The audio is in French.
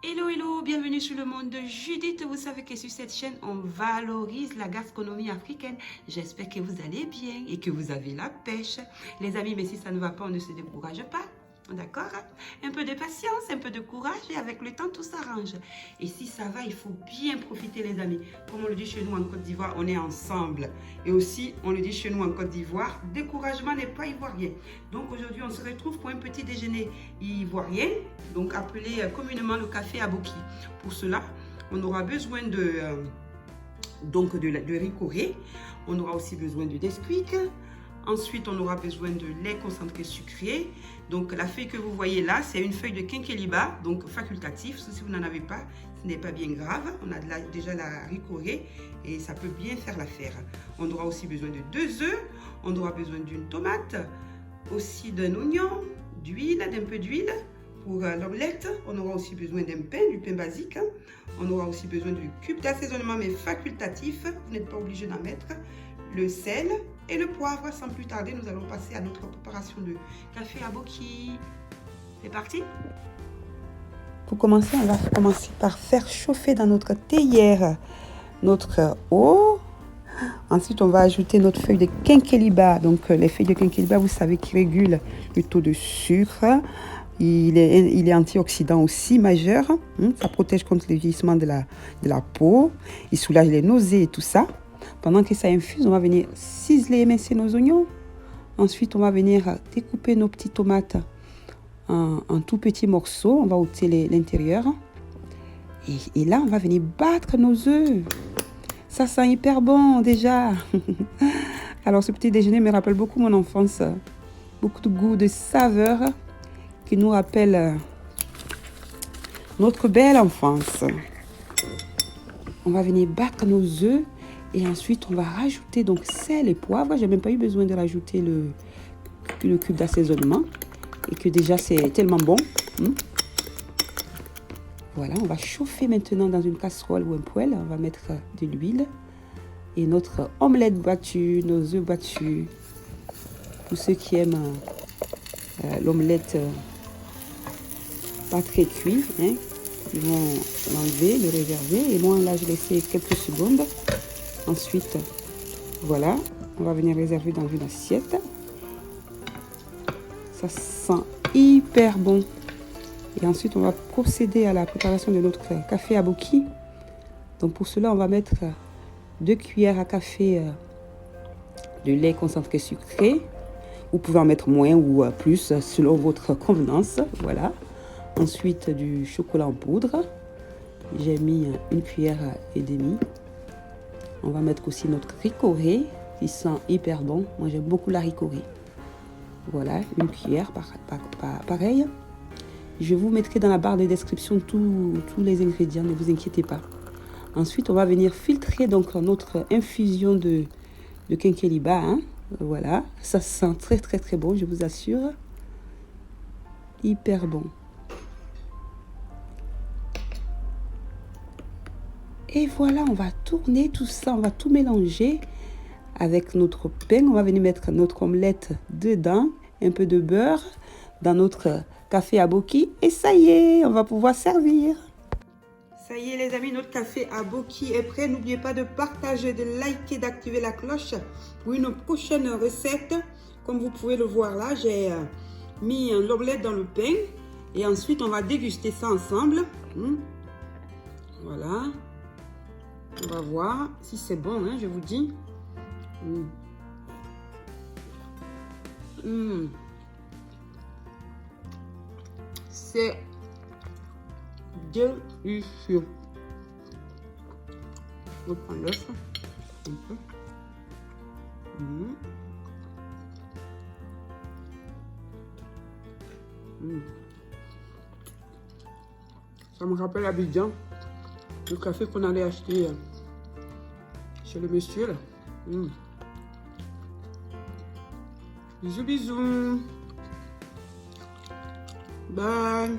Hello, hello, bienvenue sur le monde de Judith. Vous savez que sur cette chaîne, on valorise la gastronomie africaine. J'espère que vous allez bien et que vous avez la pêche. Les amis, mais si ça ne va pas, on ne se décourage pas. D'accord? Un peu de patience, un peu de courage et avec le temps, tout s'arrange. Et si ça va, il faut bien profiter, les amis. Comme on le dit chez nous en Côte d'Ivoire, on est ensemble. Et aussi, on le dit chez nous en Côte d'Ivoire, découragement n'est pas ivoirien. Donc aujourd'hui, on se retrouve pour un petit déjeuner ivoirien, donc appelé communément le café aboki. Pour cela, on aura besoin de riz coré. On aura aussi besoin de Nesquik. Ensuite, on aura besoin de lait concentré sucré. Donc, la feuille que vous voyez là, c'est une feuille de quinqueliba, donc facultatif. Si vous n'en avez pas, ce n'est pas bien grave. On a déjà la riz coré et ça peut bien faire l'affaire. On aura aussi besoin de 2 œufs. On aura besoin d'une tomate, aussi d'un oignon, d'huile, d'un peu d'huile pour l'omelette. On aura aussi besoin d'un pain, du pain basique. On aura aussi besoin du cube d'assaisonnement, mais facultatif. Vous n'êtes pas obligé d'en mettre. Le sel et le poivre. Sans plus tarder, nous allons passer à notre préparation de café aboki. C'est parti. Pour commencer, on va commencer par faire chauffer dans notre théière notre eau. Ensuite, on va ajouter notre feuille de quinqueliba. Donc, les feuilles de quinqueliba, vous savez, qui régulent le taux de sucre. Il est antioxydant aussi majeur. Ça protège contre le vieillissement de la peau. Il soulage les nausées et tout ça. Pendant que ça infuse, on va venir ciseler et émincer nos oignons. Ensuite, on va venir découper nos petites tomates en tout petits morceaux. On va ôter l'intérieur. Et là, on va venir battre nos œufs. Ça sent hyper bon déjà. Alors, ce petit déjeuner me rappelle beaucoup mon enfance. Beaucoup de goût, de saveur qui nous rappelle notre belle enfance. On va venir battre nos œufs. Et ensuite, on va rajouter donc sel et poivre. J'ai même pas eu besoin de rajouter le cube d'assaisonnement. Et que déjà, c'est tellement bon. Voilà, on va chauffer maintenant dans une casserole ou un poêle. On va mettre de l'huile. Et notre omelette battue, nos œufs battus. Pour ceux qui aiment l'omelette pas très cuit, ils vont l'enlever, le réserver. Et moi, là, je laisse quelques secondes. Ensuite, voilà, on va venir réserver dans une assiette. Ça sent hyper bon. Et ensuite, on va procéder à la préparation de notre café aboki. Donc pour cela, on va mettre 2 cuillères à café de lait concentré sucré. Vous pouvez en mettre moins ou plus selon votre convenance. Voilà. Ensuite, du chocolat en poudre. J'ai mis 1 cuillère et demie. On va mettre aussi notre riz coré qui sent hyper bon. Moi, j'aime beaucoup la riz coré. Voilà, 1 cuillère, pareil. Je vous mettrai dans la barre de description tous les ingrédients, ne vous inquiétez pas. Ensuite, on va venir filtrer donc notre infusion de quinqueliba. Voilà, ça sent très très très bon, je vous assure. Hyper bon. Et voilà, on va tourner tout ça, on va tout mélanger avec notre pain. On va venir mettre notre omelette dedans, un peu de beurre dans notre café aboki. Et ça y est, on va pouvoir servir. Ça y est les amis, notre café aboki est prêt. N'oubliez pas de partager, de liker, d'activer la cloche pour une prochaine recette. Comme vous pouvez le voir là, j'ai mis l'omelette dans le pain. Et ensuite, on va déguster ça ensemble. Voilà. On va voir si c'est bon, je vous dis. C'est délicieux. Je prends l'œuf un peu. Ça me rappelle Abidjan. Le café qu'on allait acheter chez le monsieur là. Bisous bisous. Bye.